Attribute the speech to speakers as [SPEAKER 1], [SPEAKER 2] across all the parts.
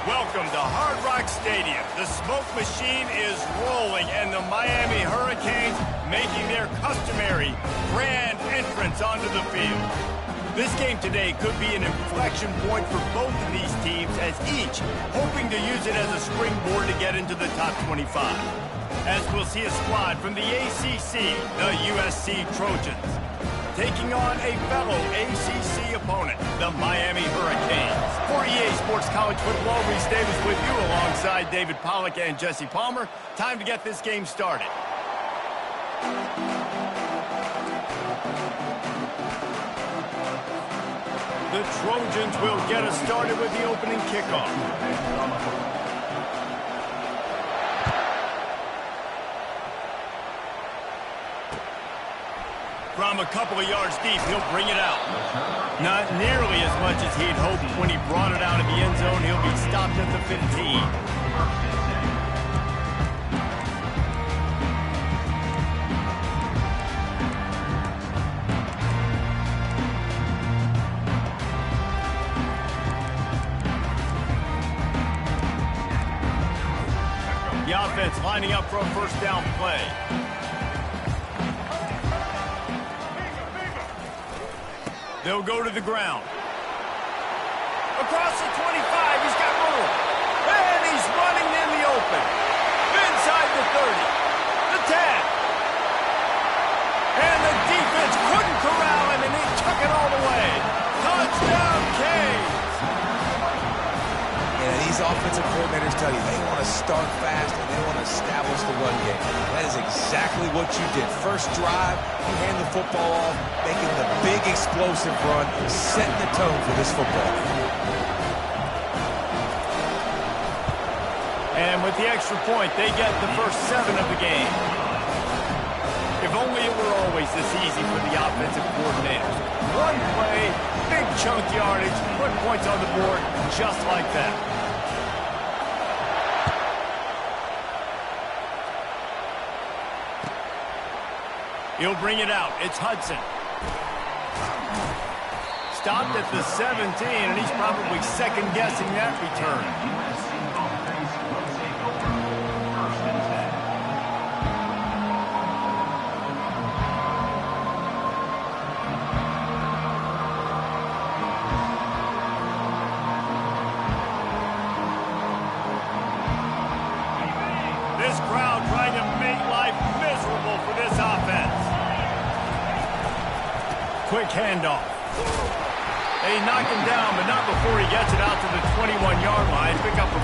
[SPEAKER 1] Welcome to Hard Rock Stadium. The smoke machine is rolling, and the Miami Hurricanes making their customary grand entrance onto the field. This game today could be an inflection point for both of these teams, as each hoping to use it as a springboard to get into the top 25. As we'll see a squad from the ACC, the USC Trojans, taking on a fellow ACC opponent, the Miami Hurricanes. For EA Sports College Football, Reese Davis with you alongside David Pollack and Jesse Palmer. Time to get this game started. The Trojans will get us started with the opening kickoff. From a couple of yards deep, he'll bring it out. Not nearly as much as he'd hoped when he brought it out of the end zone. He'll be stopped at the 15. The offense lining up for a first down play. They'll go to the ground. Across the 25, he's got room. And he's running in the open. Inside the 30. The 10. And the defense couldn't corral him, and he took it all the way. Touchdown, Canes.
[SPEAKER 2] Yeah, these offensive coordinators tell you they want to start fast and they want to establish the run game. That is exactly what you did. First drive, you hand the football off, making the big explosive run, setting the tone for this football game.
[SPEAKER 1] And with the extra point, they get the first 7 of the game. If only it were always this easy for the offensive coordinators. One play, big chunk yardage, put points on the board just like that. He'll bring it out. It's Hudson. Stopped at the 17, and he's probably second-guessing that return. This crowd trying to make life miserable for this offense. Quick handoff. They knock him down, but not before he gets it out to the 21-yard line. Pick up a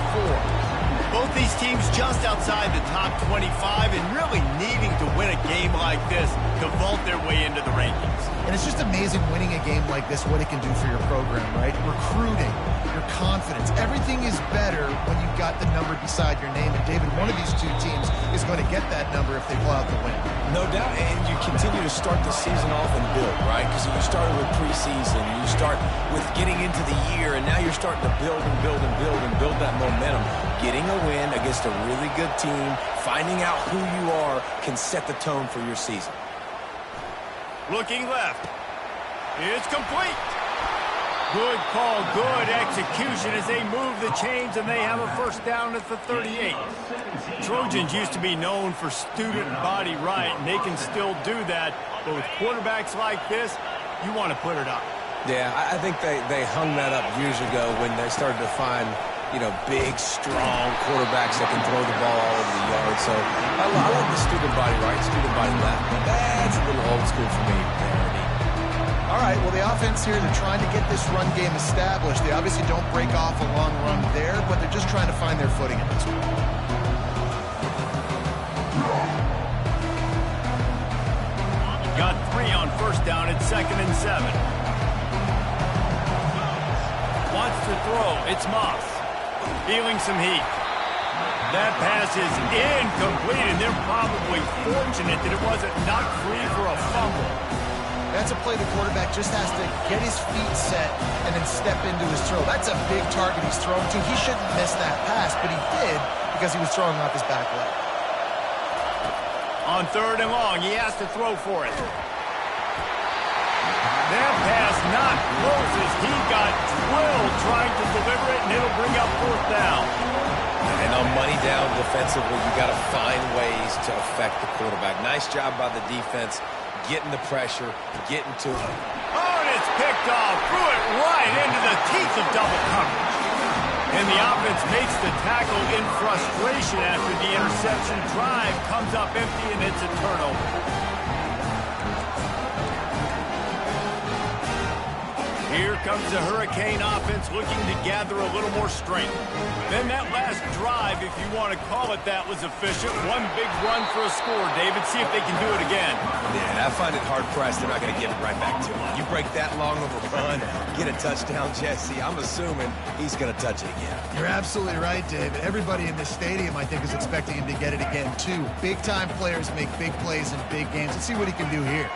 [SPEAKER 1] 4. Both these teams just outside the top 25 and really needing to win a game like this to vault their way into the rankings.
[SPEAKER 3] And it's just amazing winning a game like this, what it can do for your program, right? Recruiting, your confidence, everything is better when you've got the number beside your name. And David, one of these two teams is going to get that number if they pull out the win.
[SPEAKER 2] No doubt, and you continue to start the season off and build, right? Because you started with preseason, you start with getting into the year, and now you're starting to build and build and build and build that momentum. Getting a win against a really good team, finding out who you are, can set the tone for your season.
[SPEAKER 1] Looking left. It's complete. Good call, good execution as they move the chains, and they have a first down at the 38. Trojans used to be known for student body right, and they can still do that. But with quarterbacks like this, you want to put it up.
[SPEAKER 2] Yeah, I think they hung that up years ago when they started to find, you know, big, strong quarterbacks that can throw the ball all over the yard. So I love the student body right, student body left. But that's a little old school for me.
[SPEAKER 3] All right, well, the offense here, they're trying to get this run game established. They obviously don't break off a long run there, but they're just trying to find their footing at this point.
[SPEAKER 1] Got 3 on first down at 2nd and 7. Wants to throw. It's Moss. Feeling some heat. That pass is incomplete, and they're probably fortunate that it wasn't knocked free for a fumble.
[SPEAKER 3] That's a play the quarterback just has to get his feet set and then step into his throw. That's a big target he's throwing to. He shouldn't miss that pass, but he did because he was throwing off his back leg.
[SPEAKER 1] On 3rd and long, he has to throw for it. That pass not close as he got drilled trying to deliver it, and it'll bring up fourth down.
[SPEAKER 2] And on money down defensively, you got to find ways to affect the quarterback. Nice job by the defense, getting the pressure, getting to it.
[SPEAKER 1] Oh, and it's picked off. Threw it right into the teeth of double coverage. And the offense makes the tackle in frustration after the interception. Drive comes up empty, and it's a turnover. Here comes the Hurricane offense looking to gather a little more strength. Then that last drive, if you want to call it that, was efficient. One big run for a score, David. See if they can do it again.
[SPEAKER 2] Yeah, I find it hard-pressed. They're not going to give it right back to him. You break that long of a run, get a touchdown, Jesse. I'm assuming he's going to touch it again.
[SPEAKER 3] You're absolutely right, David. Everybody in this stadium, I think, is expecting him to get it again, too. Big-time players make big plays in big games. Let's see what he can do here.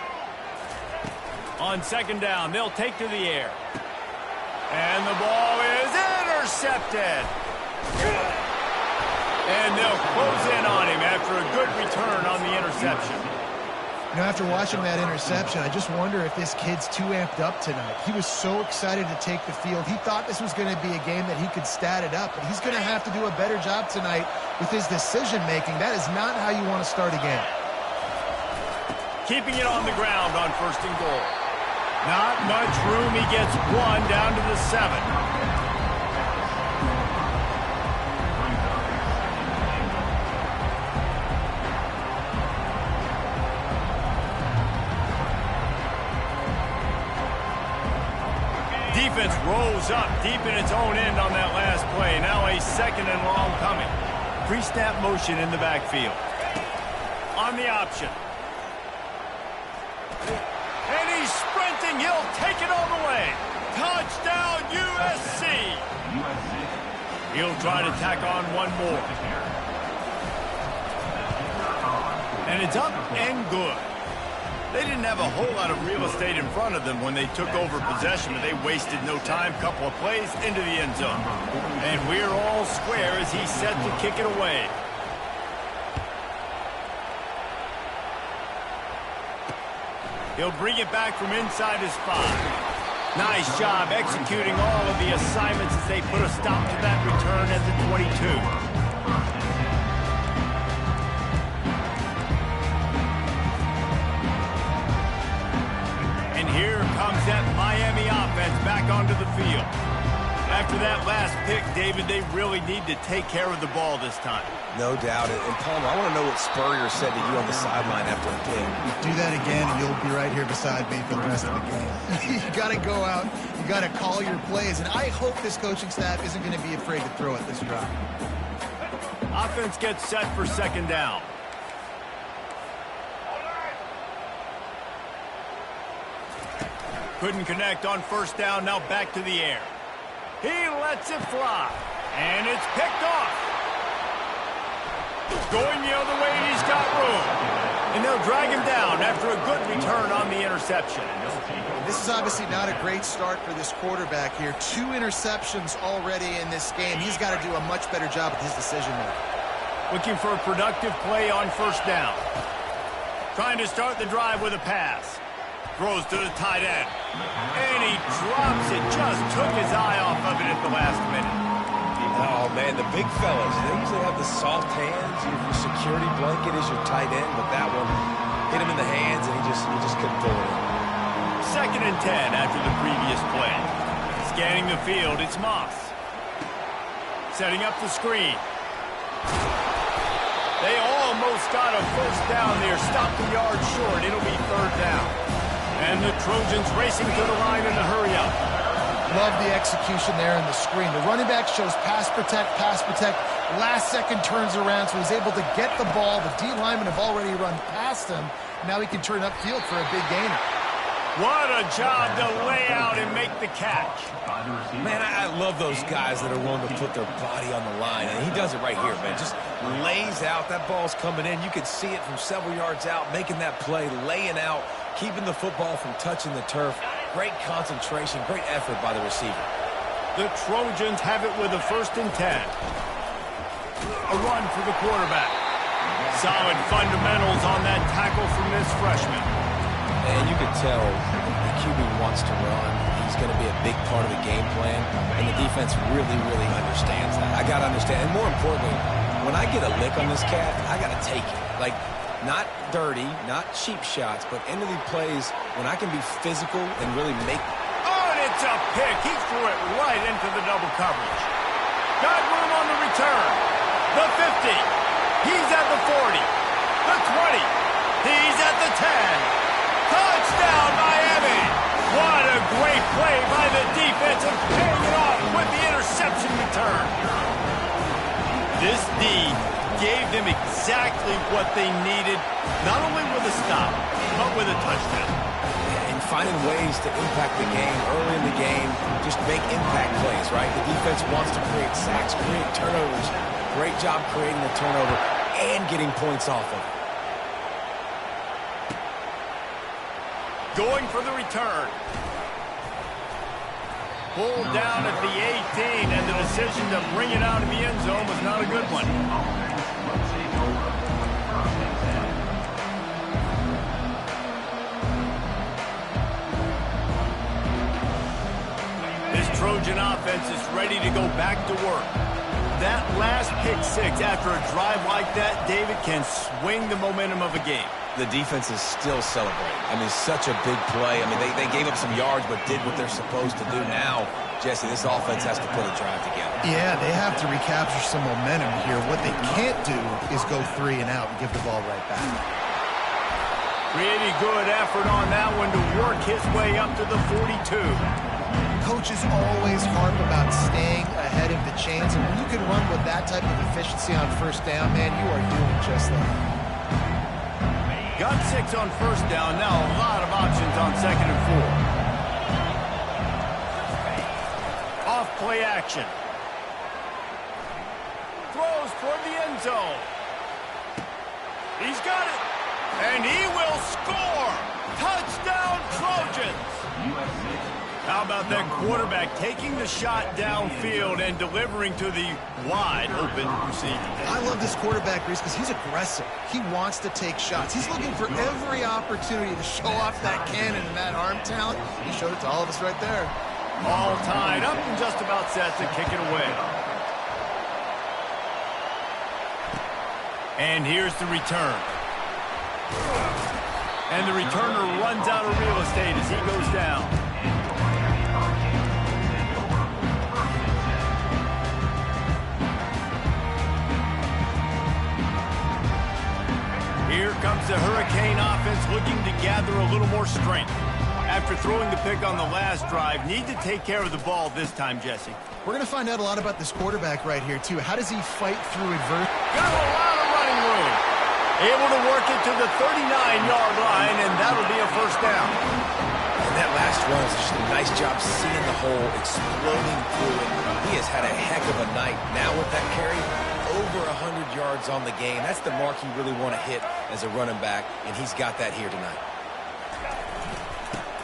[SPEAKER 1] On second down, they'll take to the air. And the ball is intercepted. And they'll close in on him after a good return on the interception.
[SPEAKER 3] You know, after watching that interception, I just wonder if this kid's too amped up tonight. He was so excited to take the field. He thought this was going to be a game that he could stat it up, but he's going to have to do a better job tonight with his decision-making. That is not how you want to start a game.
[SPEAKER 1] Keeping it on the ground on first and goal. Not much room. He gets one down to the 7. Defense rolls up deep in its own end on that last play. Now a second and long coming. Pre-snap motion in the backfield. On the option. And he's sprinting. He'll take it all the way. Touchdown, USC. He'll try to tack on one more. And it's up and good. They didn't have a whole lot of real estate in front of them when they took over possession, but they wasted no time. Couple of plays into the end zone. And we're all square as he's set to kick it away. He'll bring it back from inside his 5. Nice job executing all of the assignments as they put a stop to that return at the 22. And here comes that Miami offense back onto the field. After that last pick, David, they really need to take care of the ball this time.
[SPEAKER 2] No doubt. And Palmer, I want to know what Spurrier said to you on the sideline after the pick.
[SPEAKER 3] Do that again, and you'll be right here beside me for the rest of the game. You got to go out. You got to call your plays. And I hope this coaching staff isn't going to be afraid to throw it this drive.
[SPEAKER 1] Offense gets set for second down. Couldn't connect on first down. Now back to the air. He lets it fly. And it's picked off. Going the other way, and he's got room. And they'll drag him down after a good return on the interception.
[SPEAKER 3] This is obviously not a great start for this quarterback here. 2 interceptions already in this game. He's got to do a much better job with his decision-making.
[SPEAKER 1] Looking for a productive play on first down. Trying to start the drive with a pass. Throws to the tight end. And he drops it. Just took his eye off of it at the last minute.
[SPEAKER 2] Oh, man, the big fellas, they usually have the soft hands. Your security blanket is your tight end, but that one hit him in the hands, and he just couldn't pull it in.
[SPEAKER 1] Second and 10 after the previous play. Scanning the field, it's Moss. Setting up the screen. They almost got a first down there. Stopped the yard short. It'll be third down. And the Trojans racing to the line in a hurry-up.
[SPEAKER 3] Love the execution there in the screen. The running back shows pass protect. Last second turns around, so he's able to get the ball. The D linemen have already run past him. Now he can turn upfield for a big gainer.
[SPEAKER 1] What a job to lay out and make the catch.
[SPEAKER 2] Man, I love those guys that are willing to put their body on the line. And he does it right here, man. Just lays out. That ball's coming in. You can see it from several yards out, making that play, laying out, keeping the football from touching the turf. Great concentration, great effort by the receiver.
[SPEAKER 1] The Trojans have it with a first and 10. A run for the quarterback. Solid fundamentals on that tackle from this freshman.
[SPEAKER 2] And you could tell the QB wants to run. He's going to be a big part of the game plan, and the defense really, really understands that. I got to understand, and more importantly, when I get a lick on this cat, I got to take it. Like, not dirty, not cheap shots, but end of the plays when I can be physical and really make.
[SPEAKER 1] Oh, and it's a pick. He threw it right into the double coverage. Got room on the return. The 50. He's at the 40. The 20. He's at the 10. Touchdown, Miami. What a great play by the defense and paying it off with the interception return. This D gave them exactly what they needed, not only with a stop, but with a touchdown.
[SPEAKER 2] And finding ways to impact the game early in the game, just make impact plays, right? The defense wants to create sacks, create turnovers. Great job creating the turnover and getting points off of it.
[SPEAKER 1] Going for the return. Pulled down at the 18, and the decision to bring it out of the end zone was not a good one. This Trojan offense is ready to go back to work. That last pick six after a drive like that, David, can swing the momentum of a game.
[SPEAKER 2] The defense is still celebrating. I mean, such a big play. I mean, they gave up some yards but did what they're supposed to do. Now, Jesse, this offense has to put a drive together.
[SPEAKER 3] Yeah, they have to recapture some momentum here. What they can't do is go 3 and out and give the ball right back.
[SPEAKER 1] Pretty good effort on that one to work his way up to the 42.
[SPEAKER 3] Coaches always harp about staying ahead of the chains, and when you can run with that type of efficiency on first down, man, you are doing just that.
[SPEAKER 1] Got 6 on first down. Now a lot of options on 2nd and 4. Off play action. Throws toward the end zone. He's got it. And he will score. Touchdown, Trojans. How about that quarterback taking the shot downfield and delivering to the wide open receiver?
[SPEAKER 3] I love this quarterback, Reese, because he's aggressive. He wants to take shots. He's looking for every opportunity to show off that cannon and that arm talent. He showed it to all of us right there.
[SPEAKER 1] All tied up and just about set to kick it away. And here's the return. And the returner runs out of real estate as he goes down. Here comes the Hurricane offense looking to gather a little more strength. After throwing the pick on the last drive, need to take care of the ball this time, Jesse.
[SPEAKER 3] We're going to find out a lot about this quarterback right here, too. How does he fight through adversity?
[SPEAKER 1] Got a lot of running room. Able to work it to the 39-yard line, and that'll be a first down.
[SPEAKER 2] And that last run is just a nice job seeing the hole, exploding through it. He has had a heck of a night. Now with that carry, over 100 yards on the game. That's the mark you really want to hit as a running back, and he's got that here tonight.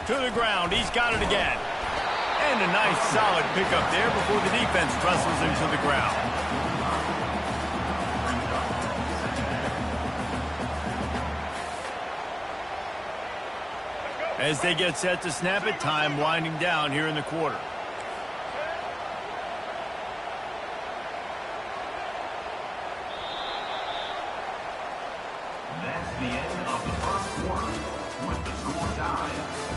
[SPEAKER 1] To the ground, he's got it again. And a nice solid pickup there before the defense trestles him to the ground. As they get set to snap it, time winding down here in the quarter.
[SPEAKER 4] That's the end of the first quarter with the score tied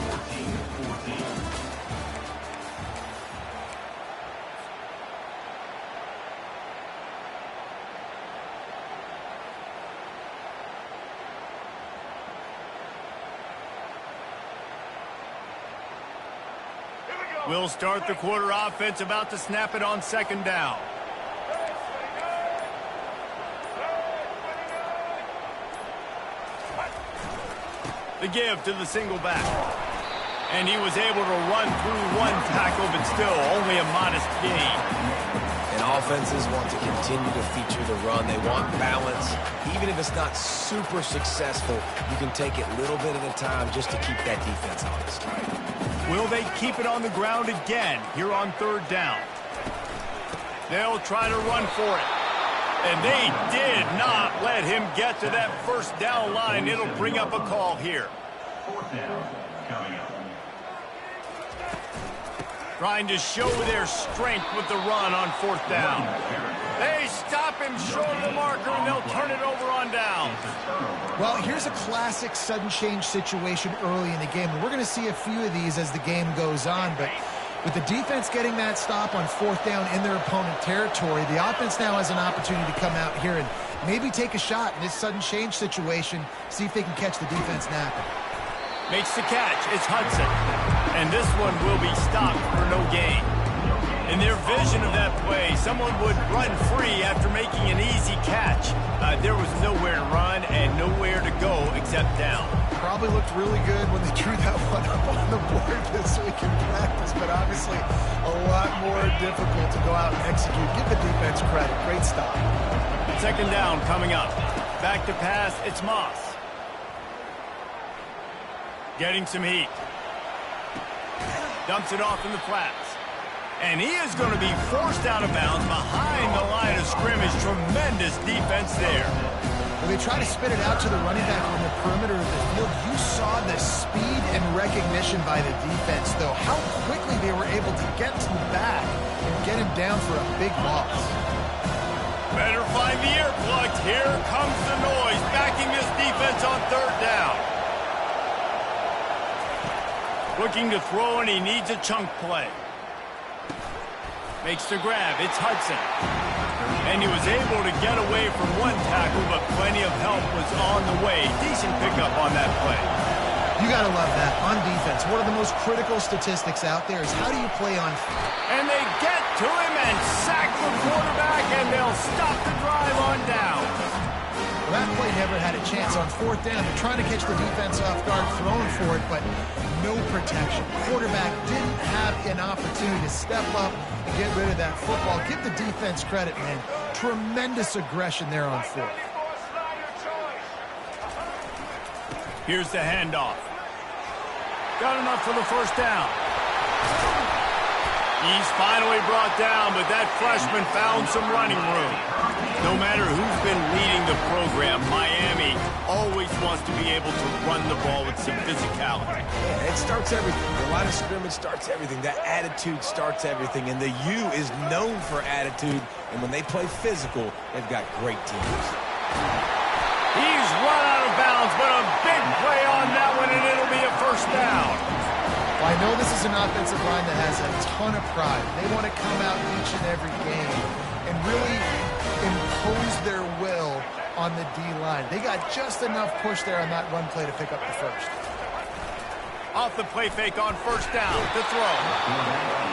[SPEAKER 4] 14-14.
[SPEAKER 1] We'll start the quarter offense about to snap it on 2nd down. The give to the single back. And he was able to run through one tackle, but still only a modest gain.
[SPEAKER 2] And offenses want to continue to feature the run. They want balance. Even if it's not super successful, you can take it little bit at a time just to keep that defense honest.
[SPEAKER 1] Will they keep it on the ground again here on 3rd down? They'll try to run for it. And they did not let him get to that first down line. It'll bring up a call here.
[SPEAKER 4] Fourth down coming up.
[SPEAKER 1] Trying to show their strength with the run on fourth down. They stop him short of the marker, and they'll turn it over on down.
[SPEAKER 3] Well, here's a classic sudden change situation early in the game. And we're going to see a few of these as the game goes on. But with the defense getting that stop on fourth down in their opponent territory, the offense now has an opportunity to come out here and maybe take a shot in this sudden change situation, see if they can catch the defense napping.
[SPEAKER 1] Makes the catch. It's Hudson. And this one will be stopped for no gain. In their vision of that play, someone would run free after making an easy catch. There was nowhere to run and nowhere to go except down.
[SPEAKER 3] Probably looked really good when they drew that one up on the board this week in practice, but obviously a lot more difficult to go out and execute. Give the defense credit. Great stop.
[SPEAKER 1] Second down coming up. Back to pass, it's Moss. Getting some heat. Dumps it off in the flats. And he is going to be forced out of bounds behind the line of scrimmage. Tremendous defense there.
[SPEAKER 3] When they try to spit it out to the running back on the perimeter of the field, you saw the speed and recognition by the defense, though. How quickly they were able to get to the back and get him down for a big loss.
[SPEAKER 1] Better find the earplugs. Here comes the noise, backing this defense on third down. Looking to throw, and he needs a chunk play. Makes the grab. It's Hudson. And he was able to get away from one tackle, but plenty of help was on the way. Decent pickup on that play.
[SPEAKER 3] You got to love that. On defense, one of the most critical statistics out there is how do you play on...
[SPEAKER 1] And they get to him and sack the quarterback, and they'll stop the drive on down.
[SPEAKER 3] Well, that play never had a chance on fourth down. They're trying to catch the defense off guard, throwing for it, but no protection. Quarterback didn't have an opportunity to step up and get rid of that football. Give the defense credit, man. Tremendous aggression there on fourth.
[SPEAKER 1] Here's the handoff. Got enough for the first down. He's finally brought down, but that freshman found some running room. No matter who's been leading the program, Miami always wants to be able to run the ball with some physicality.
[SPEAKER 2] Yeah, it starts everything. The line of scrimmage starts everything. That attitude starts everything. And the U is known for attitude. And when they play physical, they've got great teams.
[SPEAKER 1] He's run out of bounds, but a big play on that one, and it'll be a first down.
[SPEAKER 3] Well, I know this is an offensive line that has a ton of pride. They want to come out each and every game and really impose their will on the D-line. They got just enough push there on that run play to pick up the first.
[SPEAKER 1] Off the play fake on first down to throw.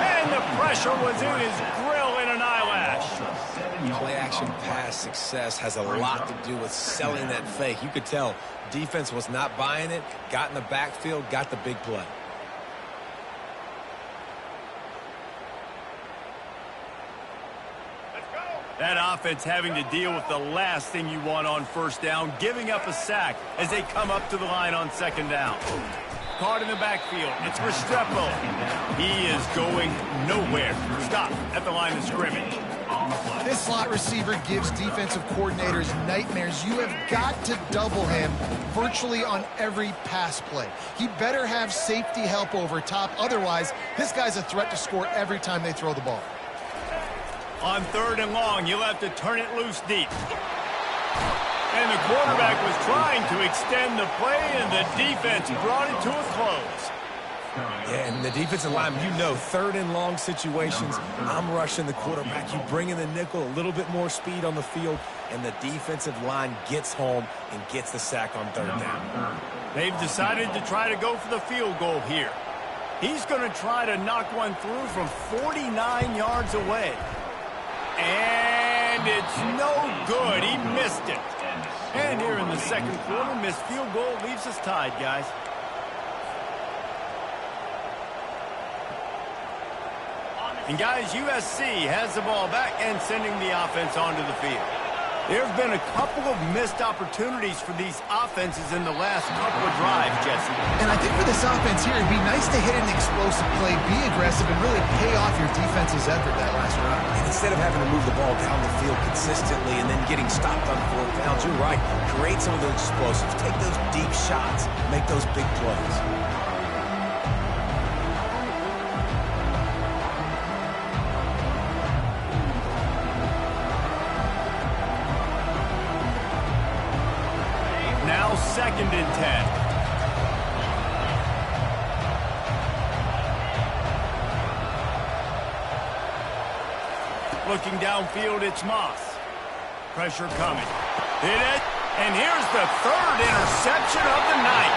[SPEAKER 1] And the pressure was in his grill in an eyelash.
[SPEAKER 2] Play-action pass success has a lot to do with selling that fake. You could tell defense was not buying it, got in the backfield, got the big play.
[SPEAKER 1] That offense having to deal with the last thing you want on first down, giving up a sack as they come up to the line on second down. Caught in the backfield. It's Restrepo. He is going nowhere. Stop at the line of scrimmage.
[SPEAKER 3] This slot receiver gives defensive coordinators nightmares. You have got to double him virtually on every pass play. He better have safety help over top. Otherwise, this guy's a threat to score every time they throw the ball.
[SPEAKER 1] On third and long, you'll have to turn it loose deep. And the quarterback was trying to extend the play, and the defense brought it to a close.
[SPEAKER 2] Yeah, and the defensive line, you know, third and long situations, I'm rushing the quarterback. You bring in the nickel, a little bit more speed on the field, and the defensive line gets home and gets the sack on third down.
[SPEAKER 1] They've decided to try to go for the field goal here. He's going to try to knock one through from 49 yards away. And it's no good. He missed it. And here in the second quarter, missed field goal leaves us tied, guys. And guys, USC has the ball back and sending the offense onto the field. There have been a couple of missed opportunities for these offenses in the last couple of drives, Jesse.
[SPEAKER 3] And I think for this offense here, it'd be nice to hit an explosive play, be aggressive, and really pay off your defense's effort that last drive.
[SPEAKER 2] And instead of having to move the ball down the field consistently and then getting stopped on 4th downs, you're right. Create some of those explosives. Take those deep shots. Make those big plays.
[SPEAKER 1] Now 2nd and 10. Looking downfield, it's Moss. Pressure coming. Hit it, and here's the 3rd interception of the night.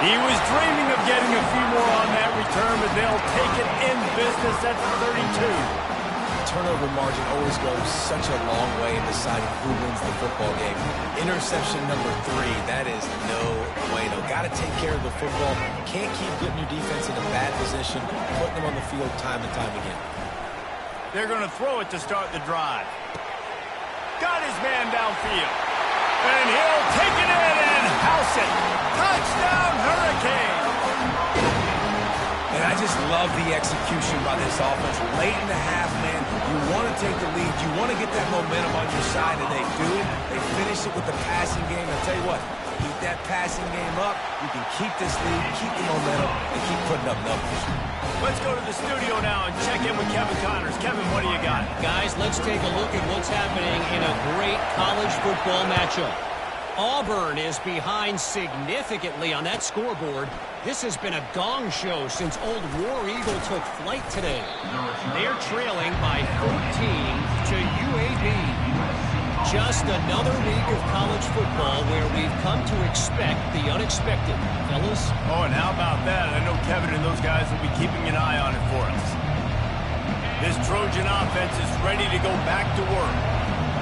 [SPEAKER 1] He was dreaming of getting a few more on that return, but they'll take it in business at the 32.
[SPEAKER 2] Turnover margin always goes such a long way in deciding who wins the football game. Interception number 3, that is no bueno. Got to take care of the football. Can't keep putting your defense in a bad position, putting them on the field time and time again.
[SPEAKER 1] They're going to throw it to start the drive. Got his man downfield. And he'll take it in and house it. Touchdown, Hurricane!
[SPEAKER 2] And I just love the execution by this offense. Late in the half, man, you want to take the lead. You want to get that momentum on your side, and they do. They finish it with the passing game. I'll tell you what, keep that passing game up. You can keep this lead, keep the momentum, and keep putting up numbers.
[SPEAKER 1] Let's go to the studio now and check in with Kevin Connors. Kevin, what do you got?
[SPEAKER 5] Guys, let's take a look at what's happening in a great college football matchup. Auburn is behind significantly on that scoreboard. This has been a gong show since old War Eagle took flight today. They're trailing by 14 to UAB. Just another week of college football where we've come to expect the unexpected. Fellas?
[SPEAKER 1] Oh, and how about that? I know Kevin and those guys will be keeping an eye on it for us. This Trojan offense is ready to go back to work.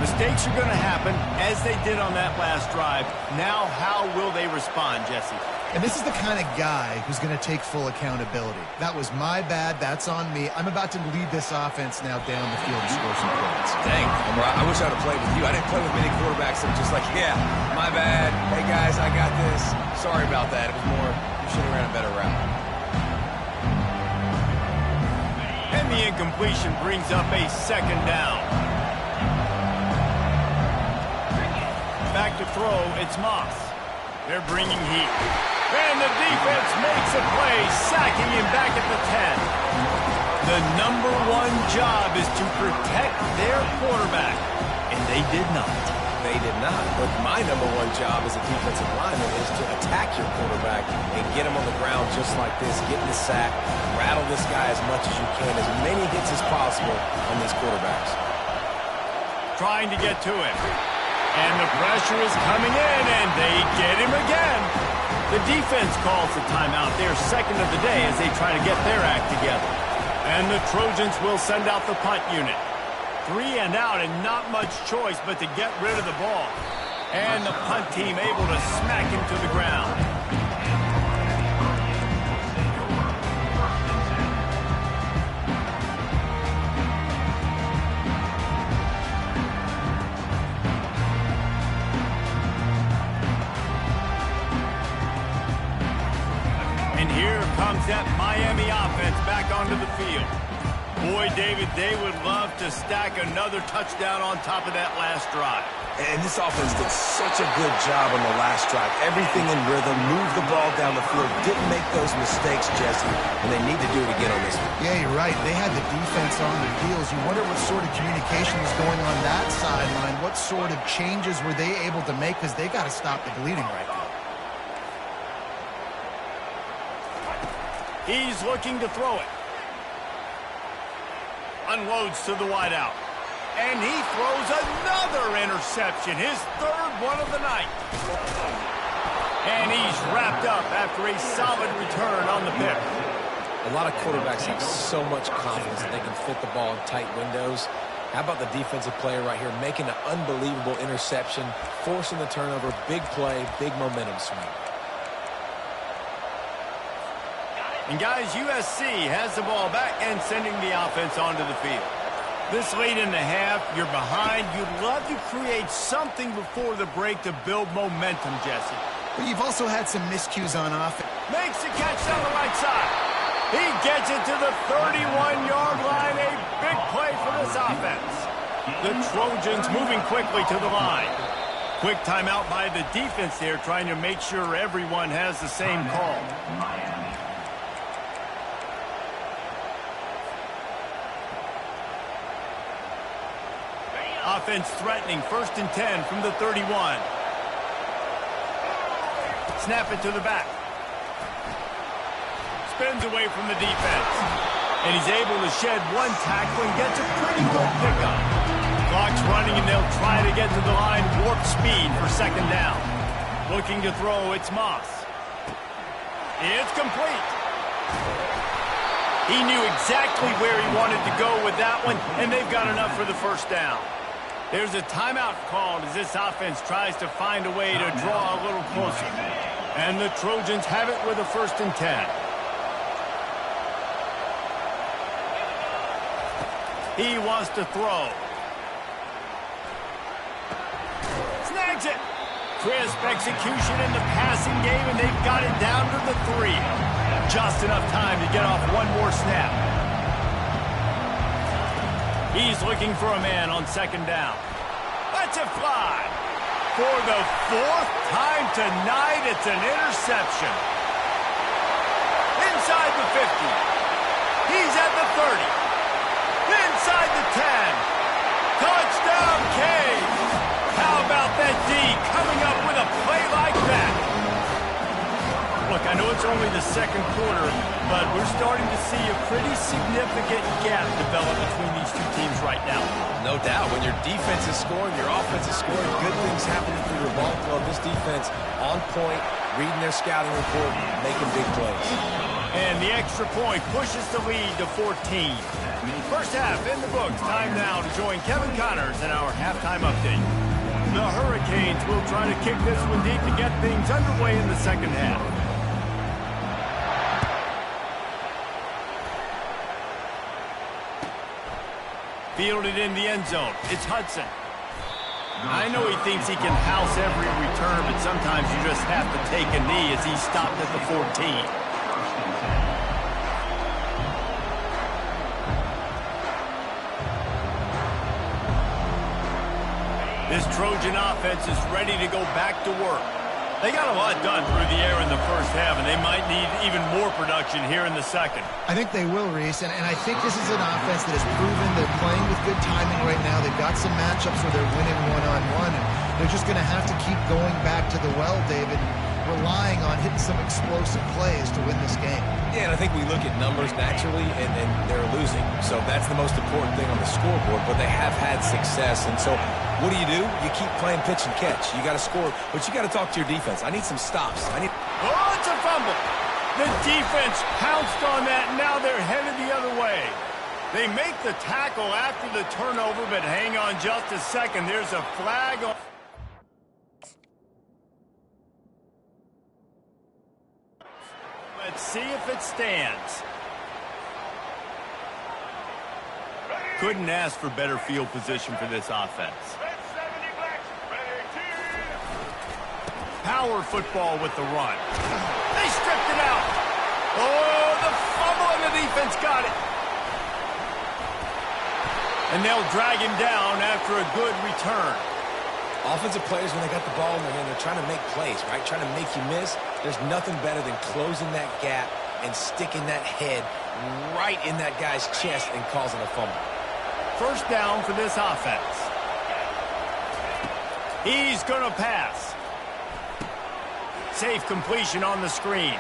[SPEAKER 1] Mistakes are going to happen, as they did on that last drive. Now, how will they respond, Jesse?
[SPEAKER 3] And this is the kind of guy who's going to take full accountability. That was my bad. That's on me. I'm about to lead this offense now down the field and score some points.
[SPEAKER 2] Dang, I wish I would have played with you. I didn't play with many quarterbacks that were just like, yeah, my bad. Hey, guys, I got this. Sorry about that. It was more, you should have ran a better route.
[SPEAKER 1] And the incompletion brings up a 2nd down. Back to throw, it's Moss. They're bringing heat. And the defense makes a play, sacking him back at the 10. The #1 job is to protect their quarterback, and they did not.
[SPEAKER 2] They did not. But my #1 job as a defensive lineman is to attack your quarterback and get him on the ground just like this, get in the sack, rattle this guy as much as you can, as many hits as possible on these quarterbacks.
[SPEAKER 1] Trying to get to him. And the pressure is coming in, and they get him again. The defense calls the timeout. They're 2nd of the day as they try to get their act together. And the Trojans will send out the punt unit. 3 and out, and not much choice but to get rid of the ball. And the punt team able to smack him to the ground. That Miami offense back onto the field. Boy, David, they would love to stack another touchdown on top of that last drive.
[SPEAKER 2] And this offense did such a good job on the last drive. Everything in rhythm, moved the ball down the field, didn't make those mistakes, Jesse, and they need to do it again on this one.
[SPEAKER 3] Yeah, you're right. They had the defense on their heels. You wonder what sort of communication was going on that sideline. What sort of changes were they able to make, because they got to stop the bleeding right now.
[SPEAKER 1] He's looking to throw it. Unloads to the wideout. And he throws another interception, his 3rd one of the night. And he's wrapped up after a solid return on the pick.
[SPEAKER 2] A lot of quarterbacks have so much confidence that they can fit the ball in tight windows. How about the defensive player right here making an unbelievable interception, forcing the turnover, big play, big momentum swing.
[SPEAKER 1] And guys, USC has the ball back and sending the offense onto the field. This late in the half, you're behind. You'd love to create something before the break to build momentum, Jesse.
[SPEAKER 3] But you've also had some miscues on offense.
[SPEAKER 1] Makes the catch down the right side. He gets it to the 31-yard line. A big play for this offense. The Trojans moving quickly to the line. Quick timeout by the defense there, trying to make sure everyone has the same call. Offense threatening, 1st and 10 from the 31. Snap it to the back. Spins away from the defense. And he's able to shed one tackle and gets a pretty good pickup. Clock's running and they'll try to get to the line, warp speed for 2nd down. Looking to throw, it's Moss. It's complete. He knew exactly where he wanted to go with that one, and they've got enough for the 1st down. There's a timeout called as this offense tries to find a way to draw a little closer. And the Trojans have it with a 1st and 10. He wants to throw. Snags it. Crisp execution in the passing game, and they've got it down to the 3. Just enough time to get off one more snap. He's looking for a man on 2nd down. Let's it fly. For the 4th time tonight, it's an interception. Inside the 50. He's at the 30. Inside the 10. Touchdown, Canes. How about that D coming up with a play like that? Look, I know it's only the 2nd quarter, but we're starting to see a pretty significant gap develop between these two teams right now.
[SPEAKER 2] No doubt. When your defense is scoring, your offense is scoring, good things happening through your ball club. This defense on point, reading their scouting report, making big plays.
[SPEAKER 1] And the extra point pushes the lead to 14. 1st half in the books. Time now to join Kevin Connors in our halftime update. The Hurricanes will try to kick this one deep to get things underway in the 2nd half. Fielded in the end zone. It's Hudson. I know he thinks he can house every return, but sometimes you just have to take a knee as he stopped at the 14. This Trojan offense is ready to go back to work. They got a lot done through the air in the 1st half, and they might need even more production here in the 2nd.
[SPEAKER 3] I think they will, Reese, and I think this is an offense that has proven they're playing with good timing right now. They've got some matchups where they're winning one-on-one, and they're just going to have to keep going back to the well, David, relying on hitting some explosive plays to win this game.
[SPEAKER 2] Yeah, and I think we look at numbers naturally, and they're losing. So that's the most important thing on the scoreboard, but they have had success. And so what do? You keep playing pitch and catch. You got to score, but you got to talk to your defense. I need some stops.
[SPEAKER 1] Oh, it's a fumble. The defense pounced on that, and now they're headed the other way. They make the tackle after the turnover, but hang on just a second. There's a flag on. Let's see if it stands. Couldn't ask for better field position for this offense. Power football with the run. They stripped it out. Oh, the fumble, and the defense got it. And they'll drag him down after a good return.
[SPEAKER 2] Offensive players, when they got the ball in their hand, they're trying to make plays, right? Trying to make you miss. There's nothing better than closing that gap and sticking that head right in that guy's chest and causing a fumble.
[SPEAKER 1] 1st down for this offense. He's going to pass. Safe completion on the screen.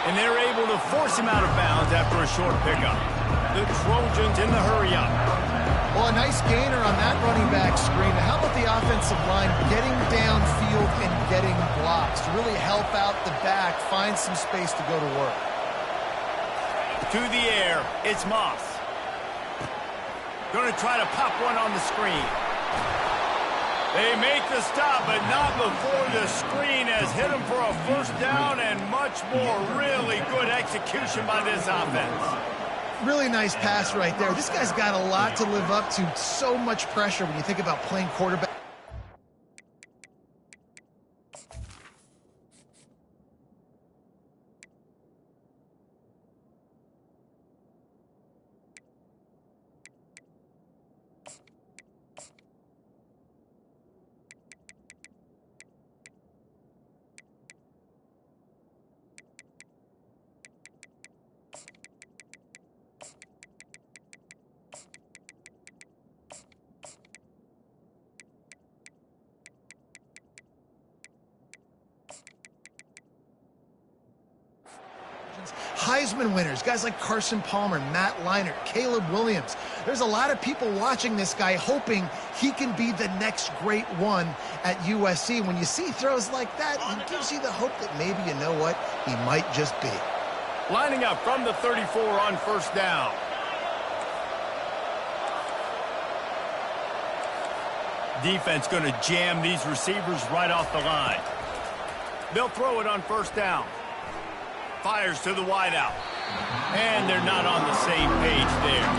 [SPEAKER 1] And they're able to force him out of bounds after a short pickup. The Trojans in the hurry up.
[SPEAKER 3] Well, a nice gainer on that running back screen. How about the offensive line getting downfield and getting blocks to really help out the back, find some space to go to work?
[SPEAKER 1] To the air, it's Moss. Going to try to pop one on the screen. They make the stop, but not before the screen has hit them for a 1st down and much more. Really good execution by this offense.
[SPEAKER 3] Really nice pass right there. This guy's got a lot to live up to. So much pressure when you think about playing quarterback. Heisman winners, guys like Carson Palmer, Matt Leinart, Caleb Williams. There's a lot of people watching this guy hoping he can be the next great one at USC. When you see throws like that, it gives you the hope that maybe, you know what, he might just be.
[SPEAKER 1] Lining up from the 34 on first down. Defense going to jam these receivers right off the line. They'll throw it on first down. Fires to the wideout. And they're not on the same page there.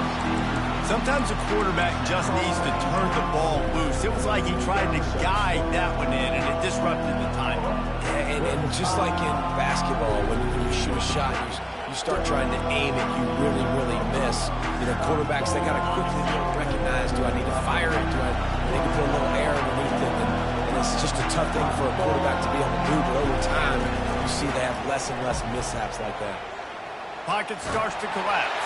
[SPEAKER 1] Sometimes a quarterback just needs to turn the ball loose. It was like he tried to guide that one in, and it disrupted the timing.
[SPEAKER 2] Yeah, and just like in basketball, when you shoot a shot, you start trying to aim it, you really miss. You know, quarterbacks, they got to quickly recognize, do I need to fire it? Do I need to put a little air underneath it? And it's just a tough thing for a quarterback to be able to do, but over time, you see they have less and less mishaps like that.
[SPEAKER 1] Pocket starts to collapse.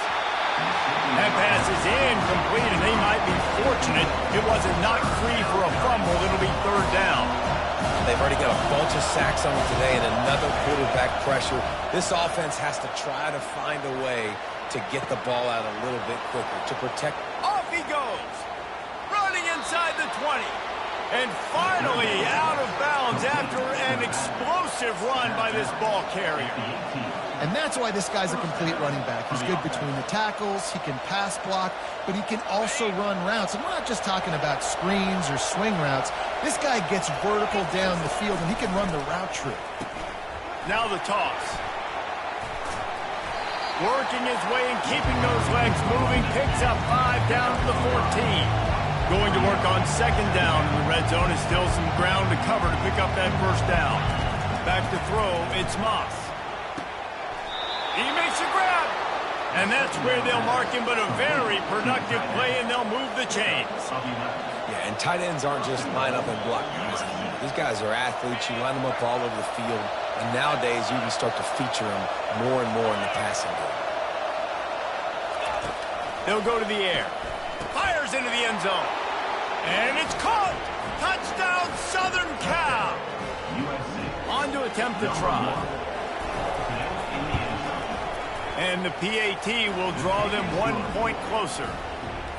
[SPEAKER 1] That pass is incomplete, and they might be fortunate it wasn't knocked free for a fumble. It'll be third down.
[SPEAKER 2] They've already got a bunch of sacks on them today and another quarterback pressure. This offense has to try to find a way to get the ball out a little bit quicker to protect.
[SPEAKER 1] Off he goes. Running inside the 20. And finally out of bounds after an explosive run by this ball carrier.
[SPEAKER 3] And that's why this guy's a complete running back. He's good between the tackles, he can pass block, but he can also run routes. And we're not just talking about screens or swing routes. This guy gets vertical down the field, and he can run the route tree.
[SPEAKER 1] Now the toss. Working his way and keeping those legs moving, picks up 5 down to the 14. Going to work on second down in the red zone. Is still some ground to cover to pick up that first down. Back to throw, it's Moss. He makes a grab. And that's where they'll mark him, but a very productive play, and they'll move the chains.
[SPEAKER 2] Yeah, and tight ends aren't just line up and block guys. These guys are athletes. You line them up all over the field. And nowadays, you can start to feature them more and more in the passing game.
[SPEAKER 1] They'll go to the air. Fires into the end zone. And it's caught. Touchdown, Southern Cal. On to attempt the try. And the PAT will draw them 1 point closer.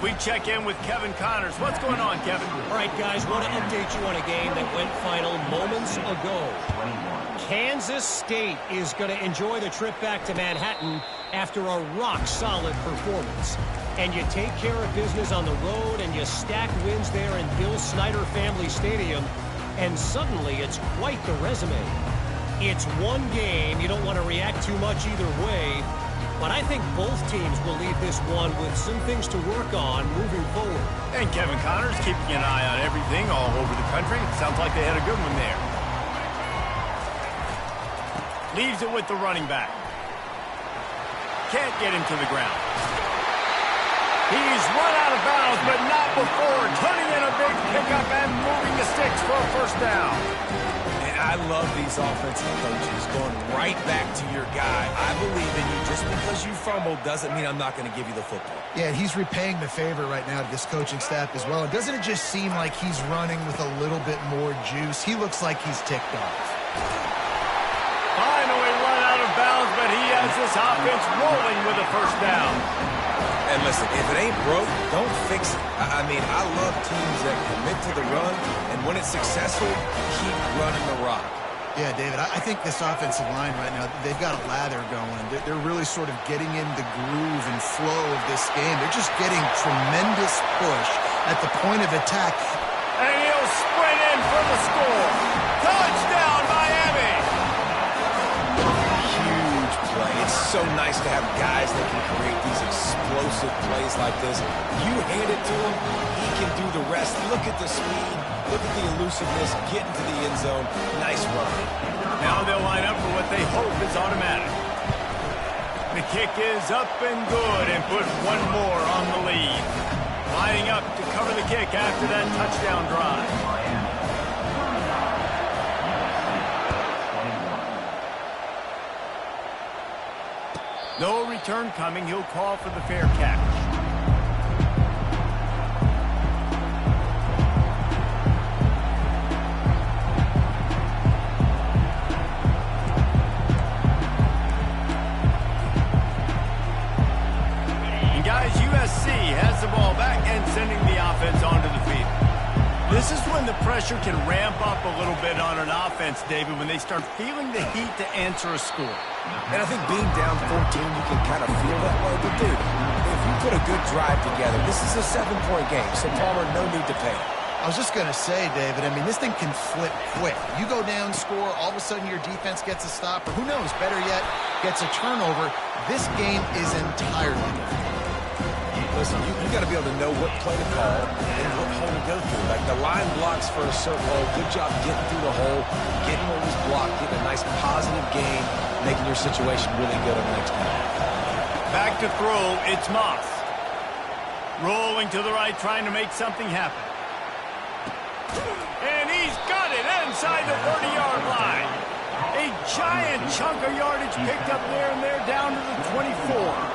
[SPEAKER 1] We check in with Kevin Connors. What's going on, Kevin?
[SPEAKER 5] All right, guys, want to update you on a game that went final moments ago. Kansas State is going to enjoy the trip back to Manhattan after a rock-solid performance. And you take care of business on the road, and you stack wins there in Bill Snyder Family Stadium, and suddenly it's quite the resume. It's one game. You don't want to react too much either way, but I think both teams will leave this one with some things to work on moving forward.
[SPEAKER 1] And Kevin Connors keeping an eye on everything all over the country. It sounds like they had a good one there. Leaves it with the running back. Can't get him to the ground. He's run out of bounds, but not before turning in a big pickup and moving the sticks for a first down.
[SPEAKER 2] And I love these offensive coaches going right back to your guy. I believe in you. Just because you fumbled doesn't mean I'm not going to give you the football.
[SPEAKER 3] Yeah, he's repaying the favor right now to this coaching staff as well. And doesn't it just seem like he's running with a little bit more juice? He looks like he's ticked off.
[SPEAKER 1] Finally run out of bounds, but he has this offense rolling with a first down.
[SPEAKER 2] And listen, if it ain't broke, don't fix it. I mean, I love teams that commit to the run, and when it's successful, keep running the rock.
[SPEAKER 3] Yeah, David, I think this offensive line right now, they've got a lather going. They're really sort of getting in the groove and flow of this game. They're just getting tremendous push at the point of attack.
[SPEAKER 1] And he'll sprint in for the score. Touchdown, Miami!
[SPEAKER 2] Huge play. It's so nice to have guys that can create these explosive plays like this. You hand it to him, he can do the rest. Look at the speed, look at the elusiveness, get into the end zone. Nice run.
[SPEAKER 1] Now they'll line up for what they hope is automatic. The kick is up and good and put one more on the lead. Lining up to cover the kick after that touchdown drive. No return coming. He'll call for the fair catch. And guys, USC has the ball back and sending the offense onto the field. This is when the pressure can ramp up a little bit on an offense, David, when they start feeling the heat to answer a score.
[SPEAKER 2] And I think being down 14, you can kind of feel that way. But, dude, if you put a good drive together, this is a 7-point game. So, Palmer, no need to panic.
[SPEAKER 3] I was just going to say, David, I mean, this thing can flip quick. You go down, score, all of a sudden your defense gets a stop, or who knows, better yet, gets a turnover. This game is entirely different.
[SPEAKER 2] Listen, you got to be able to know what play to call and what hole to go through. Like the line blocks for a certain hole. Good job getting through the hole, getting what was blocked, getting a nice positive gain, making your situation really good on the next time.
[SPEAKER 1] Back to throw, it's Moss. Rolling to the right, trying to make something happen. And he's got it inside the 30-yard line. A giant chunk of yardage picked up there, and they're down to the 24.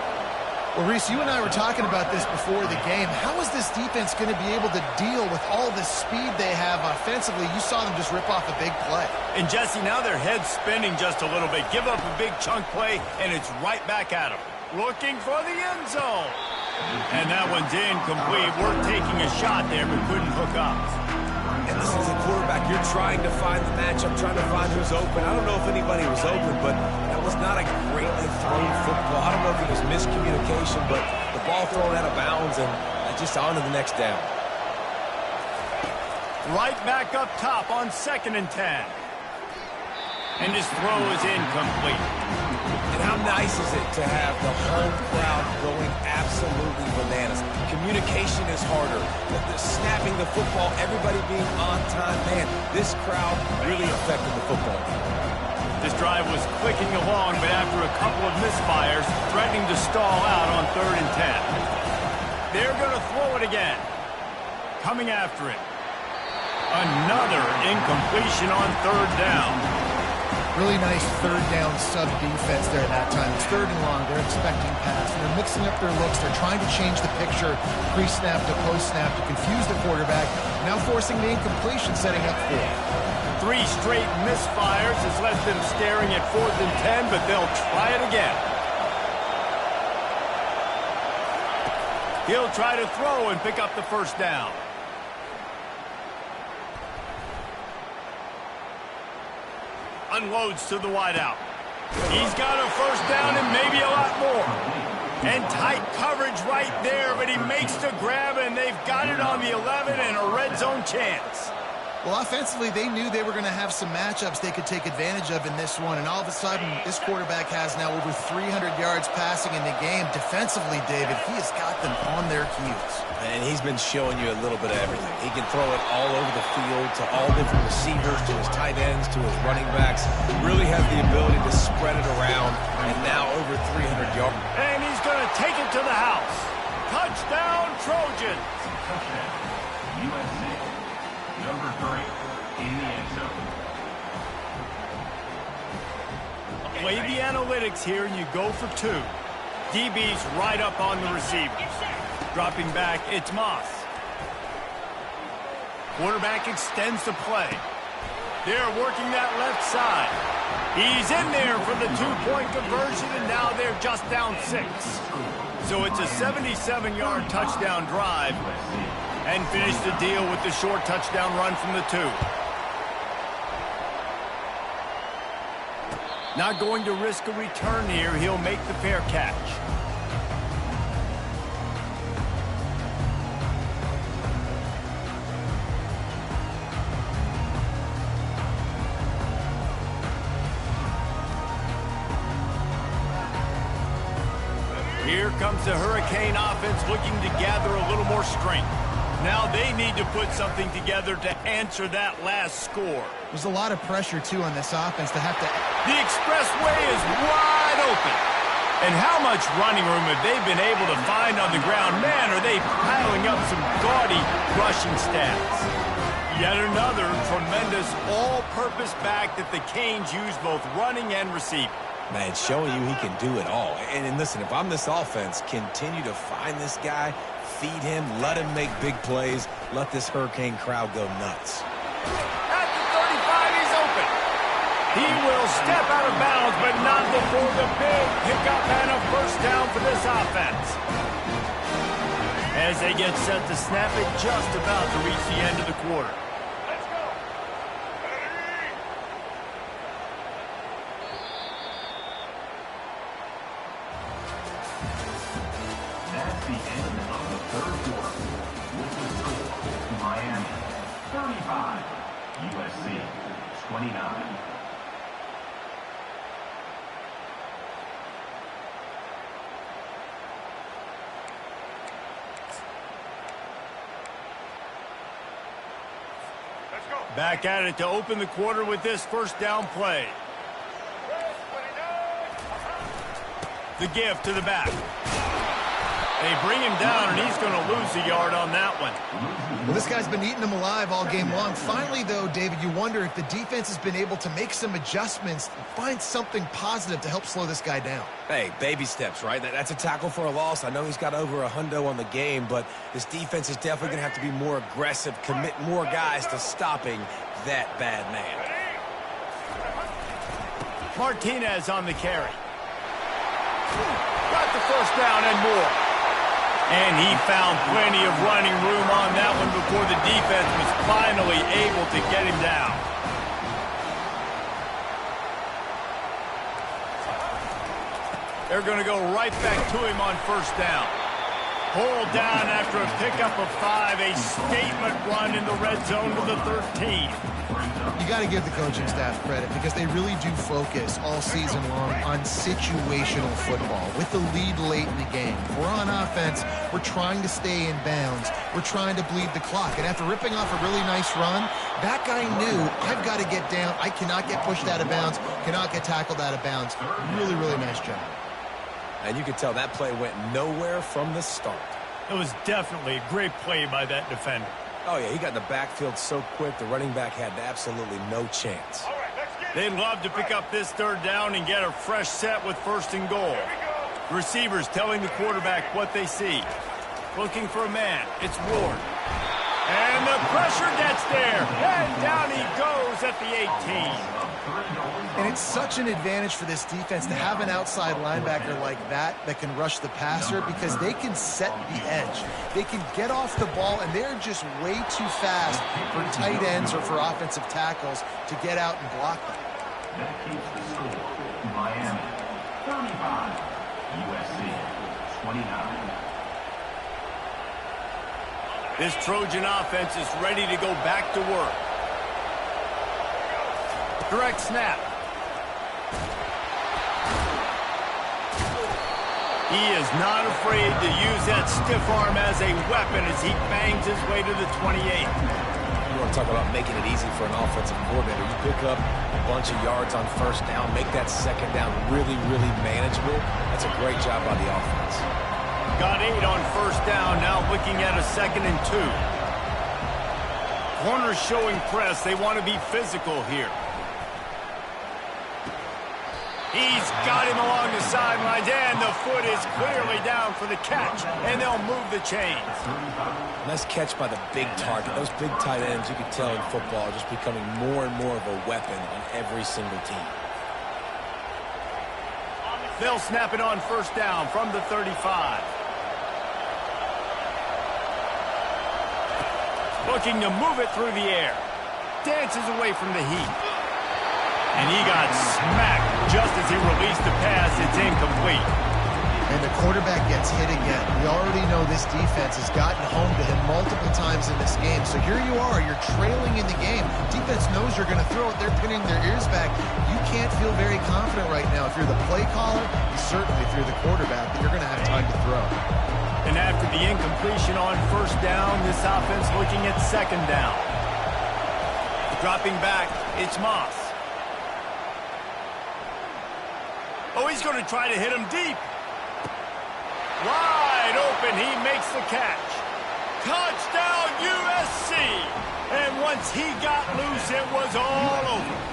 [SPEAKER 3] Well, Reese, you and I were talking about this before the game. How is this defense going to be able to deal with all the speed they have offensively? You saw them just rip off a big play.
[SPEAKER 1] And, Jesse, now their head's spinning just a little bit. Give up a big chunk play, and it's right back at them. Looking for the end zone. And that one's incomplete. We're taking a shot there, but couldn't hook up.
[SPEAKER 2] And listen, as a quarterback, you're trying to find the matchup, trying to find who's open. I don't know if anybody was open, but that was not a greatly thrown football. I don't know if it was miscommunication, but the ball thrown out of bounds and just on to the next down.
[SPEAKER 1] Right back up top on 2nd and 10. And his throw is incomplete.
[SPEAKER 2] And how nice is it to have the home crowd going absolutely bananas? Communication is harder. The snapping the football, everybody being on time. Man, this crowd really affected the football game.
[SPEAKER 1] This drive was clicking along, but after a couple of misfires, threatening to stall out on 3rd and 10. They're going to throw it again. Coming after it. Another incompletion on 3rd down.
[SPEAKER 3] Really nice third down sub-defense there at that time. It's 3rd and long. They're expecting pass. And they're mixing up their looks. They're trying to change the picture pre-snap to post-snap to confuse the quarterback. Now forcing the incompletion, setting up for it.
[SPEAKER 1] 3 straight misfires has left them staring at 4th and 10, but they'll try it again. He'll try to throw and pick up the 1st down. Unloads to the wideout. He's got a 1st down and maybe a lot more. And tight coverage right there, but he makes the grab, and they've got it on the 11 and a red zone chance.
[SPEAKER 3] Well, offensively, they knew they were going to have some matchups they could take advantage of in this one, and all of a sudden, this quarterback has now over 300 yards passing in the game. Defensively, David, he has got them on their heels.
[SPEAKER 2] And he's been showing you a little bit of everything. He can throw it all over the field to all different receivers, to his tight ends, to his running backs. Really has the ability to spread it around, and now over 300 yards.
[SPEAKER 1] And he's going to take it to the house. Touchdown, Trojans.
[SPEAKER 4] USC. Number 3 in the end zone.
[SPEAKER 1] Play the analytics here, and you go for 2. DB's right up on the receivers. Dropping back, it's Moss. Quarterback extends the play. They're working that left side. He's in there for the 2-point conversion, and now they're just down 6. So it's a 77-yard touchdown drive. And finish the deal with the short touchdown run from the 2. Not going to risk a return here. He'll make the fair catch. Here comes the Hurricane offense looking to gather a little more strength. Now they need to put something together to answer that last score.
[SPEAKER 3] There's a lot of pressure, too, on this offense to have to...
[SPEAKER 1] The expressway is wide open. And how much running room have they been able to find on the ground? Man, are they piling up some gaudy rushing stats. Yet another tremendous all-purpose back that the Canes use both running and receiving.
[SPEAKER 2] Man, showing you he can do it all. And listen, if I'm this offense, continue to find this guy, feed him, let him make big plays, let this Hurricane crowd go nuts.
[SPEAKER 1] At the 35, he's open. He will step out of bounds, but not before the big pickup and a first down for this offense. As they get set to snap it, just about to reach the end of the quarter. Let's go.
[SPEAKER 4] That's the end of the third quarter. With the score, Miami 35, USC 29.
[SPEAKER 1] Back at it to open the quarter with this first down play. The give to the back. They bring him down, and he's going to lose a yard on that one.
[SPEAKER 3] Well, this guy's been eating them alive all game long. Finally, though, David, you wonder if the defense has been able to make some adjustments, find something positive to help slow this guy down.
[SPEAKER 2] Hey, baby steps, right? That's a tackle for a loss. I know he's got over $100 on the game, but this defense is definitely going to have to be more aggressive, commit more guys to stopping that bad man.
[SPEAKER 1] Martinez on the carry. Got the first down and more. And he found plenty of running room on that one before the defense was finally able to get him down. They're going to go right back to him on first down. Pulled down after a pickup of 5, a statement run in the red zone to the 13.
[SPEAKER 3] You got to give the coaching staff credit because they really do focus all season long on situational football with the lead late in the game. If we're on offense, we're trying to stay in bounds. We're trying to bleed the clock. And after ripping off a really nice run, that guy knew, I've got to get down. I cannot get pushed out of bounds, cannot get tackled out of bounds. Really, really nice job.
[SPEAKER 2] And you could tell that play went nowhere from the start.
[SPEAKER 1] It was definitely a great play by that defender.
[SPEAKER 2] Oh, yeah, he got in the backfield so quick, the running back had absolutely no chance.
[SPEAKER 1] They'd love to pick up this third down and get a fresh set with first and goal. The receivers telling the quarterback what they see. Looking for a man. It's Ward. And the pressure gets there. And down he goes at the 18.
[SPEAKER 3] And it's such an advantage for this defense to have an outside linebacker like that can rush the passer because they can set the edge. They can get off the ball, and they're just way too fast for tight ends or for offensive tackles to get out and block them.
[SPEAKER 4] That keeps the score. Miami 35, USC 29.
[SPEAKER 1] This Trojan offense is ready to go back to work. Direct snap. He is not afraid to use that stiff arm as a weapon as he bangs his way to the 28.
[SPEAKER 2] You want to talk about making it easy for an offensive coordinator. You pick up a bunch of yards on first down, make that second down really, really manageable. That's a great job by the offense.
[SPEAKER 1] Got 8 on first down, now looking at a 2nd and 2. Corners showing press. They want to be physical here. He's got him along the sidelines, and the foot is clearly down for the catch, and they'll move the chains.
[SPEAKER 2] Nice catch by the big target. Those big tight ends, you can tell in football, are just becoming more and more of a weapon on every single team.
[SPEAKER 1] They'll snap it on first down from the 35. Looking to move it through the air. Dances away from the heat. And he got smacked just as he released the pass. It's incomplete.
[SPEAKER 3] And the quarterback gets hit again. We already know this defense has gotten home to him multiple times in this game. So here you are, you're trailing in the game. Defense knows you're going to throw it. They're pinning their ears back. You can't feel very confident right now. If you're the play caller, and certainly if you're the quarterback, that you're going to have time to throw.
[SPEAKER 1] And after the incompletion on first down, this offense looking at second down. Dropping back, it's Moss. Oh, he's going to try to hit him deep. Wide open, he makes the catch. Touchdown, USC! And once he got loose, it was all over.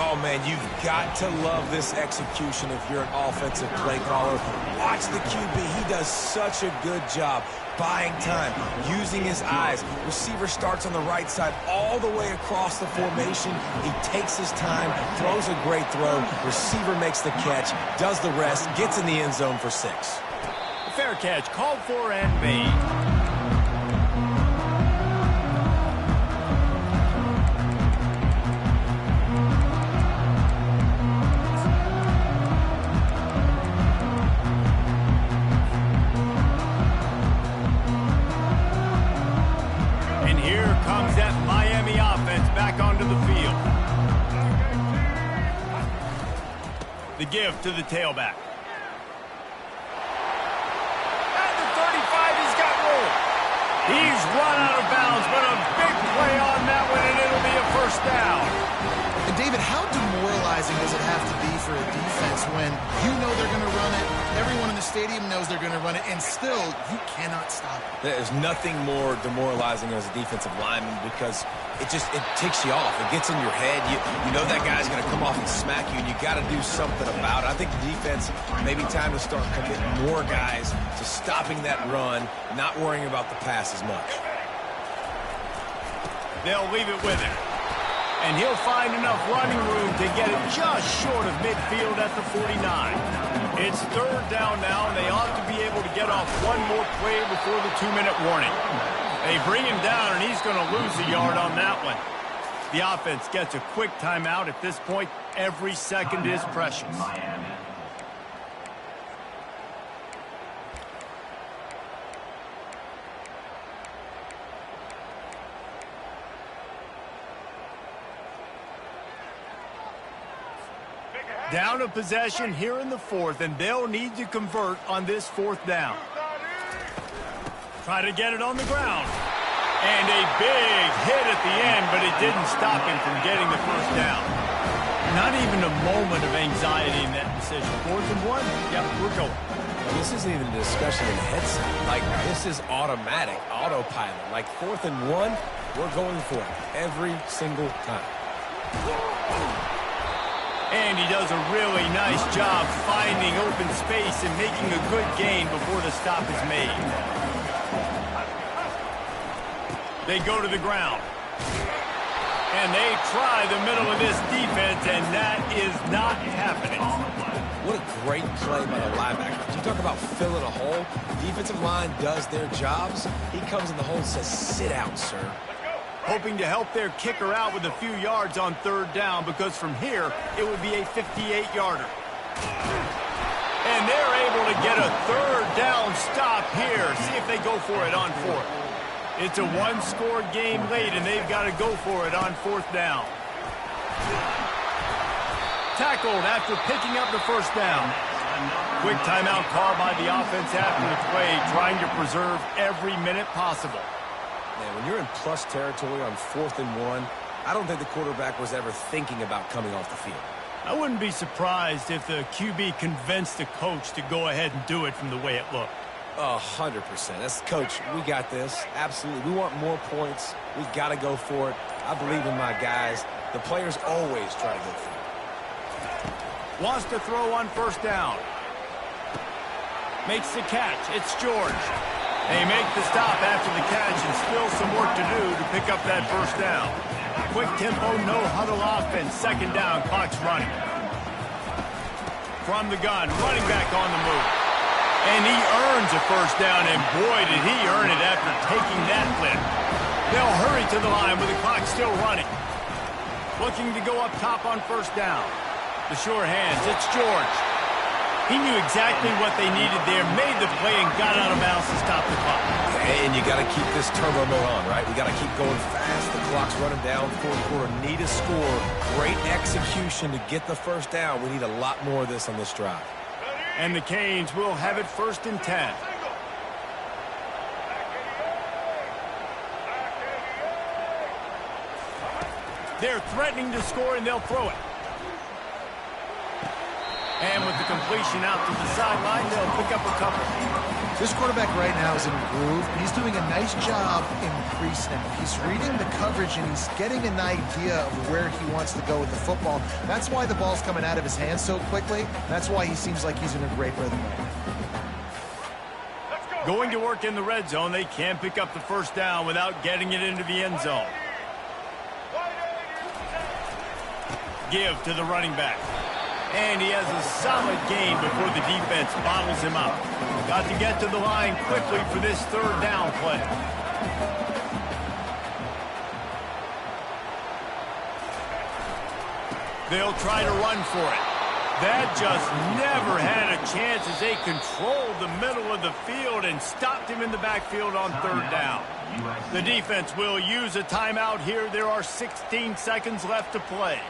[SPEAKER 2] Oh, man, you've got to love this execution if you're an offensive play caller. Watch the QB. He does such a good job buying time, using his eyes. Receiver starts on the right side all the way across the formation. He takes his time, throws a great throw. Receiver makes the catch, does the rest, gets in the end zone for 6.
[SPEAKER 1] A fair catch, called for and made. The give to the tailback. At the 35, he's got room. He's run out of bounds, but a big play on that one, and it'll be a first down.
[SPEAKER 3] And David, how demoralizing does it have to be for a defense when you know they're going to run it, everyone in the stadium knows they're going to run it, and still you cannot stop it?
[SPEAKER 2] There's nothing more demoralizing as a defensive lineman because it ticks you off. It gets in your head. You know that guy's going to come off and smack you, and you got to do something about it. I think the defense, maybe time to start committing more guys to stopping that run, not worrying about the pass as much.
[SPEAKER 1] They'll leave it with him. And he'll find enough running room to get it just short of midfield at the 49. It's third down now, and they ought to be able to get off one more play before the 2-minute warning. They bring him down, and he's going to lose a yard on that one. The offense gets a quick timeout. At this point, every second is precious. Down a possession here in the fourth, and they'll need to convert on this fourth down. Try to get it on the ground. And a big hit at the end, but it didn't stop him from getting the first down. Not even a moment of anxiety in that decision. 4th and 1? Yep, we're going.
[SPEAKER 2] Well, this isn't even a discussion in the headset. Like, this is automatic, autopilot. Like, 4th and 1, we're going for it every single time.
[SPEAKER 1] And he does a really nice job finding open space and making a good gain before the stop is made. They go to the ground. And they try the middle of this defense, and that is not happening.
[SPEAKER 2] What a great play by the linebacker. You talk about filling a hole. Defensive line does their jobs. He comes in the hole and says, sit out, sir.
[SPEAKER 1] Hoping to help their kicker out with a few yards on third down, because from here, it would be a 58-yarder. And they're able to get a third down stop here. See if they go for it on fourth. It's a one-score game late, and they've got to go for it on fourth down. Tackled after picking up the first down. Quick timeout call by the offense after the play, trying to preserve every minute possible.
[SPEAKER 2] Man, when you're in plus territory on 4th and 1, I don't think the quarterback was ever thinking about coming off the field.
[SPEAKER 1] I wouldn't be surprised if the QB convinced the coach to go ahead and do it from the way it looked.
[SPEAKER 2] 100%. That's, coach, we got this. Absolutely. We want more points. We got to go for it. I believe in my guys. The players always try to go for it.
[SPEAKER 1] Wants to throw on first down. Makes the catch. It's George. They make the stop after the catch, and still some work to do to pick up that first down. Quick tempo, no huddle offense. Second down, clock's running. From the gun, running back on the move. And he earns a first down, and boy, did he earn it after taking that flip. They'll hurry to the line with the clock still running. Looking to go up top on first down. The sure hands, it's George. He knew exactly what they needed there, made the play, and got out of bounds to stop the clock.
[SPEAKER 2] And you got to keep this turbo mode on, right? We got to keep going fast. The clock's running down. Fourth quarter, need a score. Great execution to get the first down. We need a lot more of this on this drive.
[SPEAKER 1] And the Canes will have it 1st and 10. They're threatening to score, and they'll throw it. And with the completion out to the sideline, they'll pick up a couple.
[SPEAKER 3] This quarterback right now is in a groove, and he's doing a nice job in pre-snap. He's reading the coverage, and he's getting an idea of where he wants to go with the football. That's why the ball's coming out of his hands so quickly. That's why he seems like he's in a great rhythm.
[SPEAKER 1] Going to work in the red zone, they can't pick up the first down without getting it into the end zone. Give to the running back. And he has a solid gain before the defense bottles him up. Got to get to the line quickly for this 3rd down play. They'll try to run for it. That just never had a chance as they controlled the middle of the field and stopped him in the backfield on 3rd down. The defense will use a timeout here. There are 16 seconds left to play.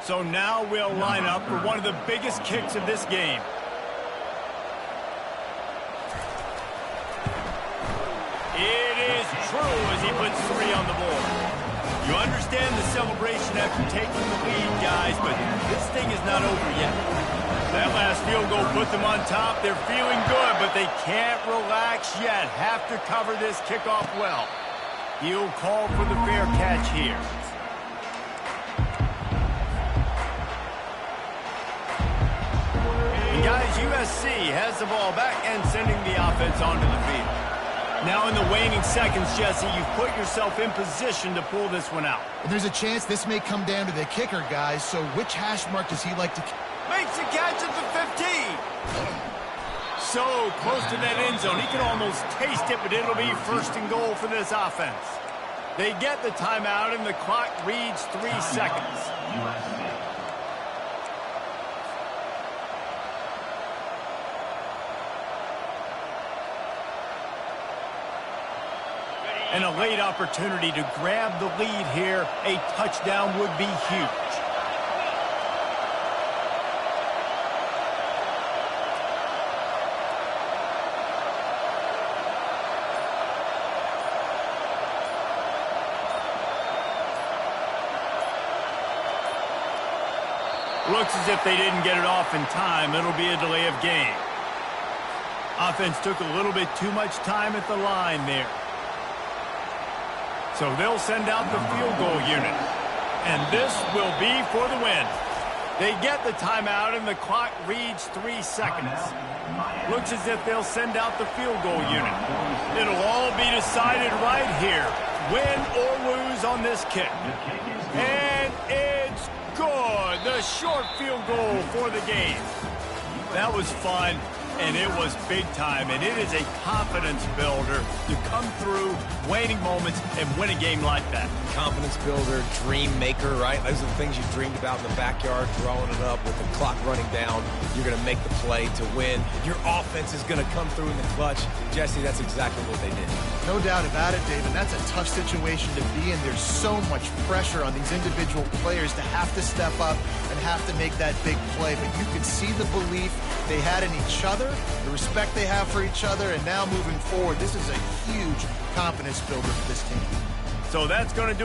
[SPEAKER 1] So now we'll line up for one of the biggest kicks of this game. It is true as he puts 3 on the board. You understand the celebration after taking the lead, guys, but this thing is not over yet. That last field goal put them on top. They're feeling good, but they can't relax yet. Have to cover this kickoff well. He'll call for the fair catch here. Guys, USC has the ball back and sending the offense onto the field. Now in the waning seconds, Jesse, you've put yourself in position to pull this one out.
[SPEAKER 3] And there's a chance this may come down to the kicker, guys, so which hash mark does he like to...
[SPEAKER 1] Makes the catch at the 15. So close to that end zone. He can almost taste it, but it'll be 1st and goal for this offense. They get the timeout, and the clock reads 3 seconds. And a late opportunity to grab the lead here. A touchdown would be huge. Looks as if they didn't get it off in time. It'll be a delay of game. Offense took a little bit too much time at the line there. So they'll send out the field goal unit. And this will be for the win. They get the timeout, and the clock reads 3 seconds. Looks as if they'll send out the field goal unit. It'll all be decided right here. Win or lose on this kick. And it's good. The short field goal for the game. That was fun. And it was big time, and it is a confidence builder to come through waning moments and win a game like that.
[SPEAKER 2] Confidence builder, dream maker, right? Those are the things you dreamed about in the backyard, drawing it up with the clock running down. You're going to make the play to win. Your offense is going to come through in the clutch. Jesse, that's exactly what they did.
[SPEAKER 3] No doubt about it, David. That's a tough situation to be in. There's so much pressure on these individual players to have to step up and have to make that big play. But you could see the belief they had in each other, the respect they have for each other, and now moving forward, this is a huge confidence builder for this team.
[SPEAKER 1] So that's going to do